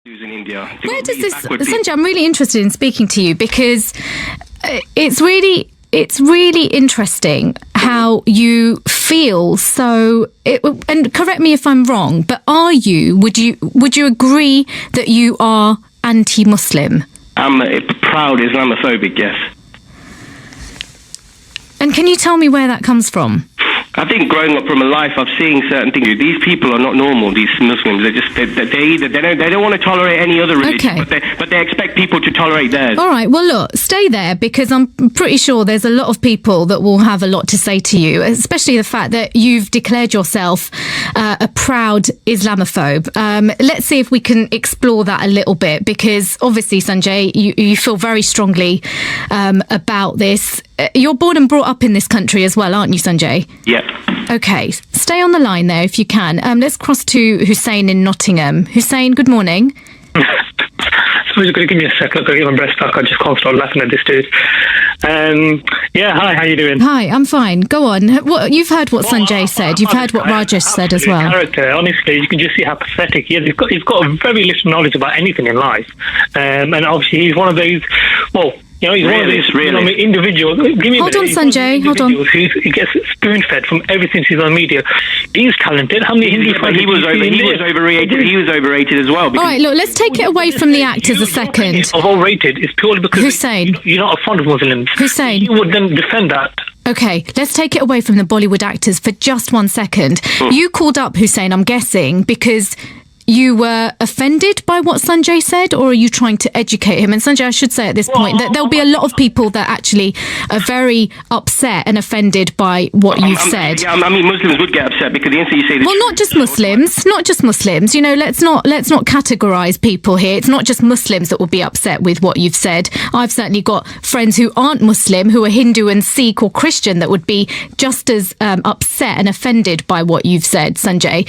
in India. Where does this, Sanjay? I'm really interested in speaking to you because it's really interesting how you feel. So, and correct me if I'm wrong, but would you agree that you are anti-Muslim? I'm a proud Islamophobic, yes. And can you tell me where that comes from? I think growing up from a life of seeing certain things, these people are not normal. These Muslims, they don't want to tolerate any other religion, okay. but they expect people to tolerate theirs. All right. Well, look, stay there because I'm pretty sure there's a lot of people that will have a lot to say to you, especially the fact that you've declared yourself a proud Islamophobe. Let's see if we can explore that a little bit because obviously, Sanjay, you feel very strongly about this. You're born and brought up in this country as well, aren't you, Sanjay? Yep. Okay, stay on the line there if you can. Let's cross to Hussein in Nottingham. Hussein, good morning. Somebody's going to give me a sec. I've got to get my breast back. I just can't stop laughing at this dude. Yeah, hi, how you doing? Hi, I'm fine. Go on. You've heard what Sanjay said. You've heard what Rajesh said as well. Character. Honestly, you can just see how pathetic he is. He's got a very little knowledge about anything in life. And obviously he's one of those, well, you know, he's one of these individuals. Hold on, Sanjay. Hold on. He gets spoon-fed from everything he's on media. He's talented. How many Hindu fans? He was overrated. He was overrated as well. All right, look, let's take it away from the actors a second. Overrated is purely because Hussein, you're not fond of Muslims. Hussein, you would then defend that. Okay, let's take it away from the Bollywood actors for just 1 second. You called up Hussein, I'm guessing, because you were offended by what Sanjay said, or are you trying to educate him? And Sanjay, I should say at this point that there'll be a lot of people that actually are very upset and offended by what you've said. Yeah, I mean, Muslims would get upset because the instant you say this. Well, not just Muslims. You know, let's not categorise people here. It's not just Muslims that will be upset with what you've said. I've certainly got friends who aren't Muslim, who are Hindu and Sikh or Christian, that would be just as upset and offended by what you've said, Sanjay.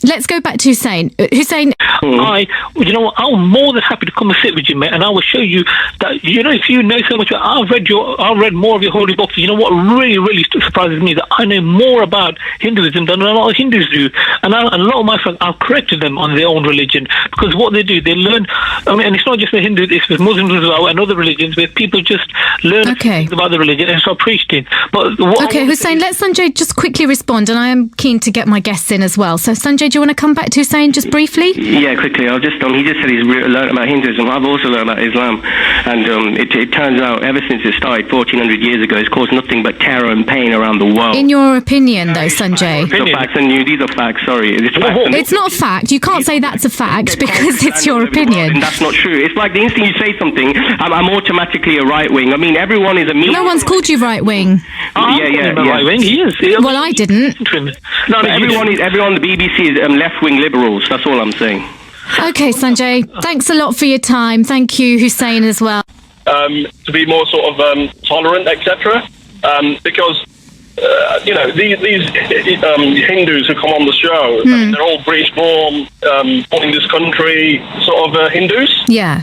Let's go back to Hussein. Hussein, you know what? I'm more than happy to come and sit with you, mate, and I will show you that. You know, if you know so much, I've read more of your holy books. You know what really surprises me, that I know more about Hinduism than a lot of Hindus do, and a lot of my friends, I've corrected them on their own religion because what they do, they learn. I mean, and it's not just the Hindus; it's with Muslims as well and other religions where people just learn things about the religion and start preaching. But Hussein, let Sanjay just quickly respond, and I am keen to get my guests in as well. So, Sanjay, do you want to come back to Hussein just briefly? Yeah, quickly. He just said he's learned about Hinduism. I've also learned about Islam, and it turns out ever since it started 1400 years ago, it's caused nothing but terror and pain around the world. In your opinion, though, Sanjay? These are facts, and these are facts. Sorry, it's not a fact. You can't say that's a fact because it's your opinion. And that's not true. It's like the instant you say something, I'm automatically a right wing. I mean, everyone is a. No one's called you right wing. Yeah. Right wing. He is. Well, I didn't. No, everyone on the BBC is left wing liberals. That's all I'm saying. Okay, Sanjay, thanks a lot for your time. Thank you, Hussein, as well. To be more sort of tolerant, etc. Because you know, these Hindus who come on the show, I mean, they're all British-born, born in this country, sort of Hindus. Yeah.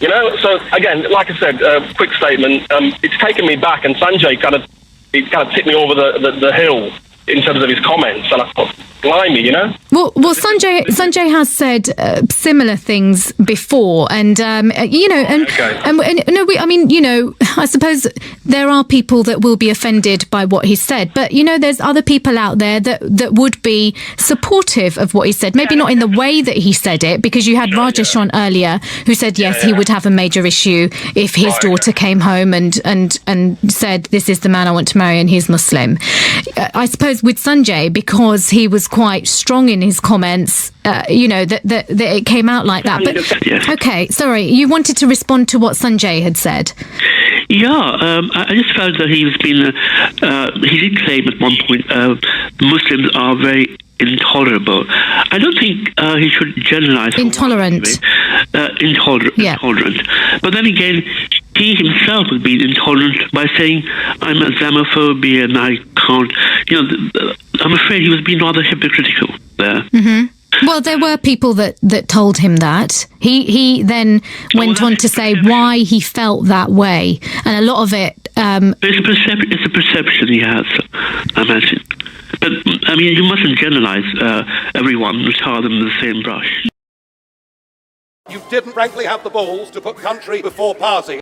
You know, so again, like I said, quick statement. It's taken me back, and Sanjay kind of tipped me over the hill in terms of his comments, and I thought, blimey, you know. Well, Sanjay has said similar things before, and you know, I mean, you know, I suppose there are people that will be offended by what he said, but you know, there's other people out there that would be supportive of what he said. Maybe not in the way that he said it, because you had Rajesh on earlier who said yes, he would have a major issue if his daughter came home and said, "This is the man I want to marry," and he's Muslim. I suppose with Sanjay, because he was quite strong in his comments, you know, that it came out like that. But okay, sorry, you wanted to respond to what Sanjay had said. Yeah, I just felt that he did claim at one point Muslims are very intolerable. I don't think he should generalize. Intolerant. Intolerant. But then again, he himself would be intolerant by saying, "I'm Islamophobe and I can't." You know, I'm afraid he was being rather hypocritical there. Mm-hmm. Well, there were people that told him that. He then went on to say why he felt that way, and a lot of it. It's a perception he has, I imagine. But I mean, you mustn't generalize everyone and tar them with the same brush. You didn't frankly have the balls to put country before party.